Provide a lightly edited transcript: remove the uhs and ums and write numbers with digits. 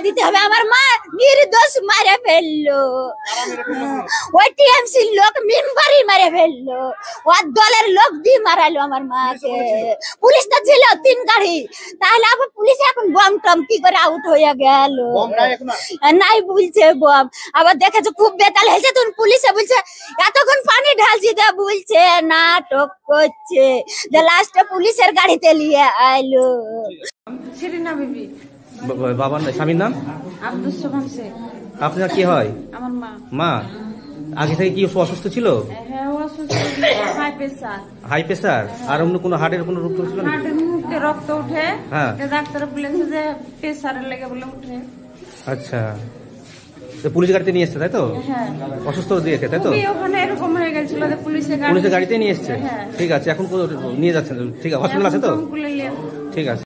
দিতে হবে। আমার মা নির্দোষ মারে ফেললো, ওই টিএমসি লোক মেম্বারই মারে ফেললো, ওর দলের লোক দিয়ে মারালো আমার মাকে। পুলিশ তো ছিল 3 গাড়ি, তাহলে আবার পুলিশ এখন বম টম কি করে আউট হয়ে গেল? নাই বলছে বম। আবার দেখেছে খুব বেতাল হয়েছে, তখন পুলিশে বলছে এতক্ষণ পানি ঢালছি, বলছে নাটক করছে, যে লাস্টে পুলিশের গাড়িতে নিয়ে আইলো। শিরিনা বিবি। বাবার স্বামীর নাম আব্দুস সোবহান শেখ। আপনার কি হয়? আমার মা। মা আগে থেকে কি অসুস্থ ছিল? হ্যাঁ, অসুস্থ, হাই প্রেসার। হাই প্রেসার আর অন্য কোনো হার্টের কোনো রোগ ছিল না? হার্টের মুখে রক্ত উঠে, হ্যাঁ, ডাক্তার বলেছে যে প্রেসারের লেগে বলে উঠে। আচ্ছা, পুলিশ গাড়িতে নিয়ে এসছে তাই তো? হ্যাঁ, অসুস্থ দিয়েছে তাই তো? ওখানে এরকম হয়ে গেছিল যে পুলিশের গাড়িতে নিয়ে এসছে। ঠিক আছে, এখন নিয়ে যাচ্ছেন? ঠিক আছে, হসপিটাল আছে তো? ঠিক আছে।